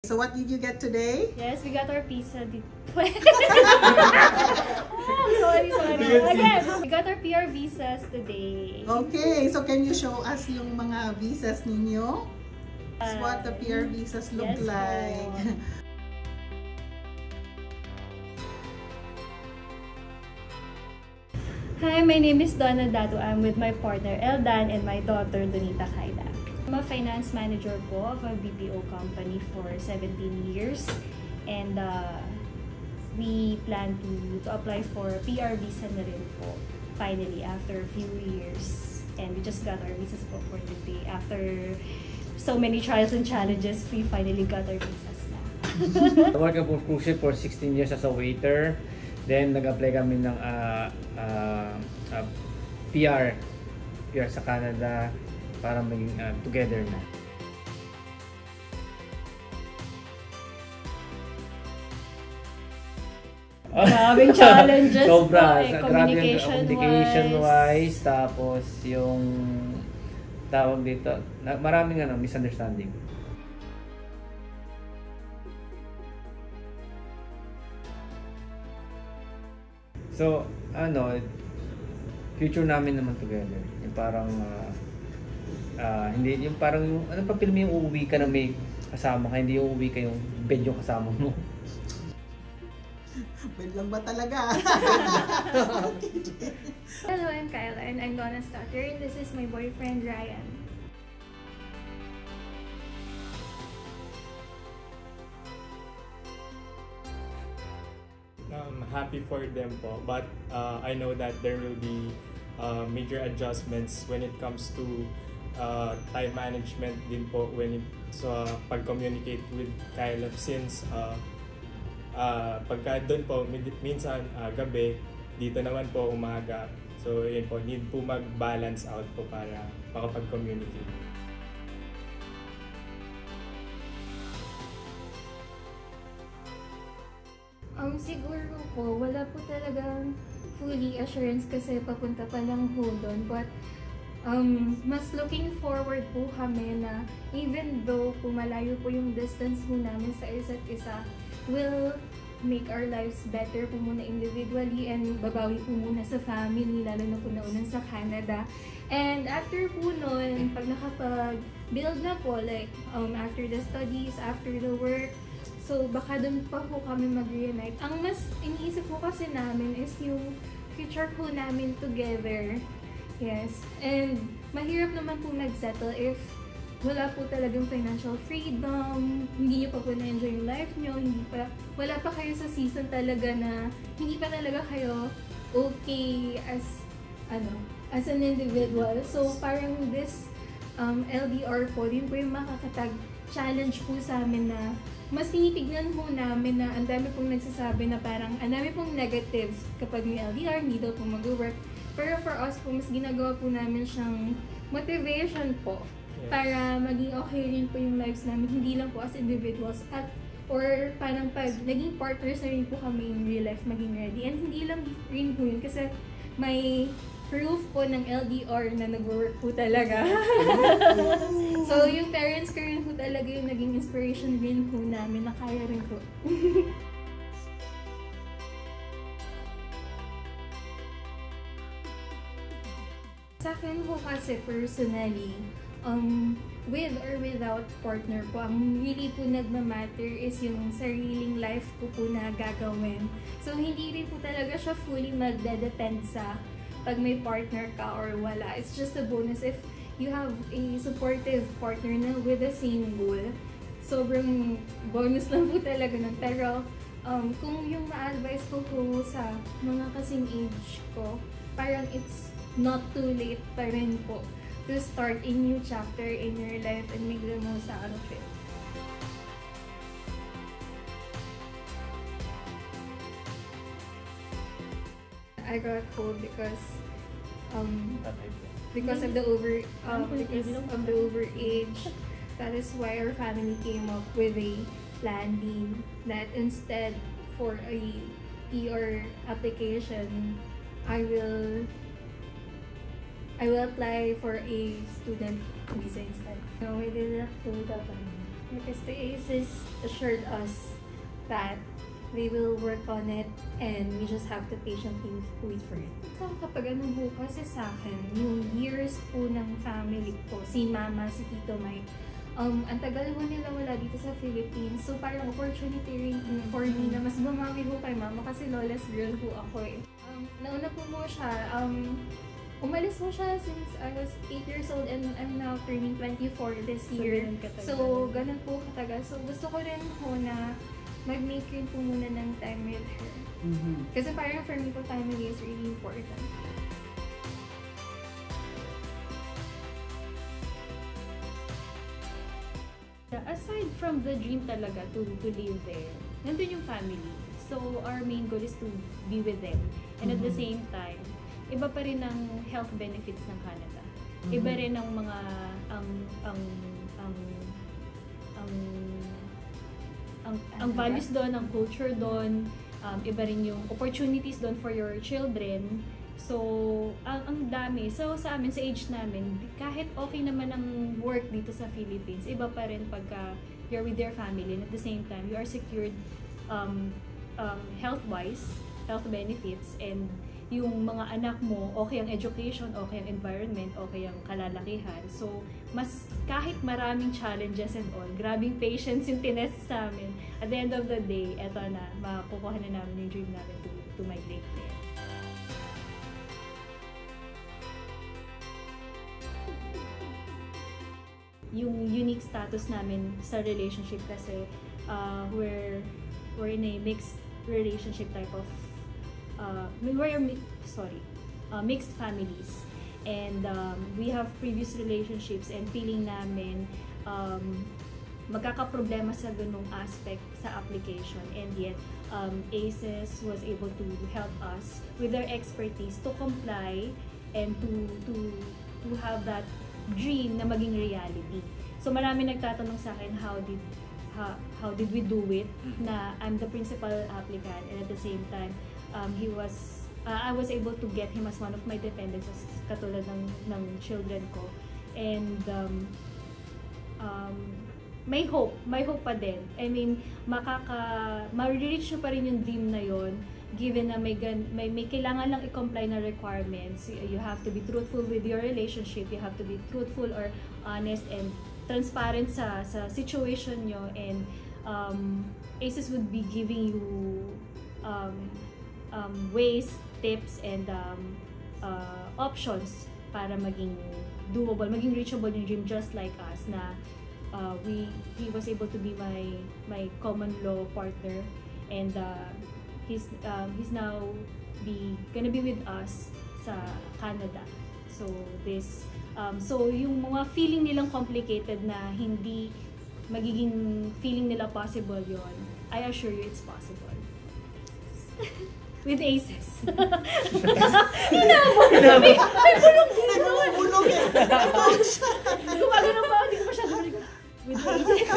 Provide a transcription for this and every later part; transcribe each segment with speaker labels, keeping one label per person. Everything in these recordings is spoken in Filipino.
Speaker 1: So what did you get today?
Speaker 2: Yes, we got our visa. Sorry. Again, we got our PR visas today.
Speaker 1: Okay, so can you show us yung mga visas ninyo? That's what the PR visas look
Speaker 2: yes,
Speaker 1: like.
Speaker 2: Hi, my name is Donna Dato. I'm with my partner Eldan and my daughter Donita Kaida. I'm a finance manager po of a BPO company for 17 years and we plan to apply for PR visa na rin po finally after a few years, and we just got our visas po for today. After so many trials and challenges, we finally got our visas na.
Speaker 3: I worked for cruise ship for 16 years as a waiter. Then nag-apply kami ng PR sa Canada para maging together na.
Speaker 2: Maraming challenges
Speaker 3: sobra,
Speaker 2: communication-wise.
Speaker 3: Tapos yung tawag dito, maraming misunderstanding. So, future namin naman together. Yung parang, hindi, yung parang, ano pa film yung uuwi ka na may kasama ka, hindi yung uuwi ka yung bed yung kasama mo.
Speaker 1: Bed lang ba talaga?
Speaker 4: Hello, I'm Kyla and I'm Donna's daughter, and this is my boyfriend Ryan.
Speaker 5: I'm happy for them po, but I know that there will be major adjustments when it comes to time management din po when pag-communicate with Kyla, since pagka doon po minsan gabi, dito naman po umaga, so yun po, need po mag-balance out po para makapag-communicate.
Speaker 4: Siguro po, wala po talagang fully assurance kasi papunta pa lang ho doon. But mas looking forward po kami na even though pumalayo po yung distance po namin sa isa't isa, will make our lives better po muna individually and babawi po muna sa family, lalo na po naunan sa Canada. And after po nun, pag nakapag-build na po, like after the studies, after the work, so baka doon pa po kami mag-reunite. Ang mas iniisip po kasi namin is yung future po namin together. Yes. And mahirap naman po mag-settle if wala po talagang financial freedom, hindi niyo pa po na-enjoy yung life niyo, wala pa kayo sa season talaga na hindi pa talaga kayo okay as an individual. So parang this LDR po, din po yung makakatag-challenge po sa amin na mas tinitignan po namin na ang dami pong nagsasabi na parang ang dami pong negatives kapag may LDR, hindi daw po mag-work. Pero for us po, mas ginagawa po namin siyang motivation po, yes, para maging okay rin po yung lives namin, hindi lang po as individuals or parang pag naging partners na rin po kami in real life, maging ready. And hindi lang rin po yun kasi may proof po ng LDR na nag-work po talaga. So, yung parents ko rin po talaga yung naging inspiration rin po namin na kaya rin po. Sa akin po kasi personally, with or without partner po, ang really po nagmamatter is yung sariling life ko po na gagawin. So, hindi rin po talaga siya fully magdedepend sa pag may partner ka or wala. It's just a bonus if you have a supportive partner na with the same goal. Sobrang bonus lang po talaga nun. Pero kung yung ma-advise ko po sa mga kasing age ko, parang it's not too late pa rin po to start a new chapter in your life and make the most out of it. I got cold because of the overage. That is why our family came up with a plan B, that instead for a PR application, I will apply for a student visa instead. No, we did not do that. Because the ACES assured us that they will work on it and we just have to patiently wait for it. Kapag ano po kasi sa akin, yung years po ng family ko, si mama, si Tito Mike, ang tagal po nila wala dito sa Philippines. So parang opportunity rin for me na mas bumawi po kay mama kasi lawless girl po ako eh. Nauna po mo siya, umalis po siya since I was 8 years old and I'm now turning 24 this year. So ganun po katagal. So gusto ko rin po na mag-make rin po muna ng time with her. Kasi parang for me po, family is really important.
Speaker 2: Aside from the dream talaga to live there, nandun yung family. So, our main goal is to be with them. And at the same time, iba pa rin ang health benefits ng Canada. Iba rin ang mga ang values doon, ang culture doon, iba rin yung opportunities doon for your children. So, ang dami. So, sa amin, sa age namin, kahit okay naman ang work dito sa Philippines, iba pa rin pagka you're with your family and at the same time, you are secured health-wise, health benefits, and yung mga anak mo, okay ang education, okay ang environment, okay ang kalalakihan. So, mas kahit maraming challenges and all, grabing patience yung tinest sa amin. At the end of the day, eto na, makukuha na namin yung dream namin to migrate there. Yung unique status namin sa relationship kasi we're in a mixed relationship type of mixed families, and we have previous relationships and feeling namin magkakaproblema sa ganung aspect sa application, and yet ACES was able to help us with their expertise to comply and to have that dream na maging reality. So marami nagtatanong sa akin how did we do it, na I'm the principal applicant and at the same time I was able to get him as one of my dependents katulad ng children ko, and may hope pa din. I mean, ma-reach pa rin yung dream na yon, given na may kailangan lang i-comply na requirements. You have to be truthful with your relationship, you have to be truthful or honest and transparent sa situation nyo, and ACES would be giving you ways, tips, and options para maging doable, maging reachable yung dream, just like us na he was able to be my common law partner, and he's now gonna be with us sa Canada. So this so yung mga feeling nilang complicated na hindi magiging feeling nila possible yon, I assure you it's possible. With ACES. Hinabol. May bulong dito.
Speaker 1: Bulong eh.
Speaker 2: Gumagano pa, hindi ko masyado marinig. With ACES.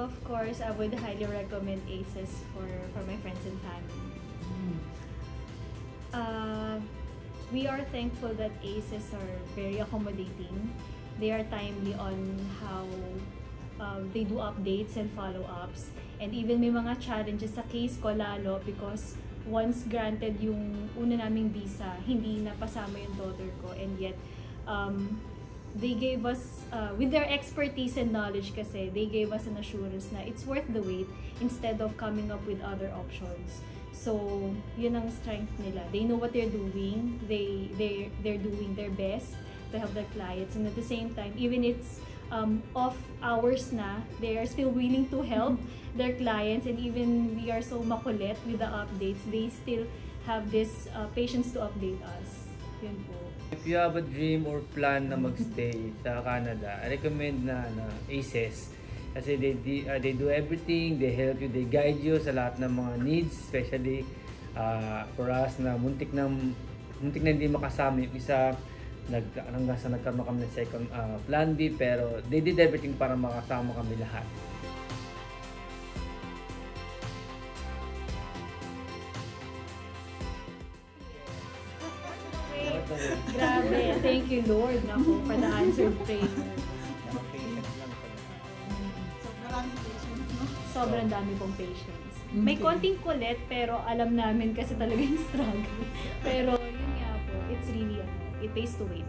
Speaker 2: Of course, I would highly recommend ACES for my friends and family. We are thankful that ACES are very accommodating. They are timely on how they do updates and follow-ups. And even may mga challenges sa case ko lalo because once granted yung una naming visa, hindi napasama yung daughter ko. And yet, they gave us, with their expertise and knowledge kasi, they gave us an assurance na it's worth the wait instead of coming up with other options. So, yun ang strength nila. They know what they're doing. They're doing their best to help their clients, and at the same time, even it's off hours na, they are still willing to help their clients, and even we are so makulit with the updates, they still have this patience to update us. Yun po.
Speaker 3: If you have a dream or plan na magstay sa Canada, I recommend na ACES kasi they do everything, they help you, they guide you sa lahat ng mga needs, especially for us na muntik na hindi makasama yung isa. Hanggang sa nagkaroon kami ng second plan B, pero they did everything para makasama kami lahat.
Speaker 2: Grabe. Thank you, Lord, naku, for the answered prayer.
Speaker 3: Patient lang pala.
Speaker 1: So, maraming patience, no?
Speaker 2: Sobrang dami pong patience. May
Speaker 1: Okay.
Speaker 2: konting kulit, pero alam namin kasi talaga yung struggle. Pero yun nga po, it's really, it pays to wait.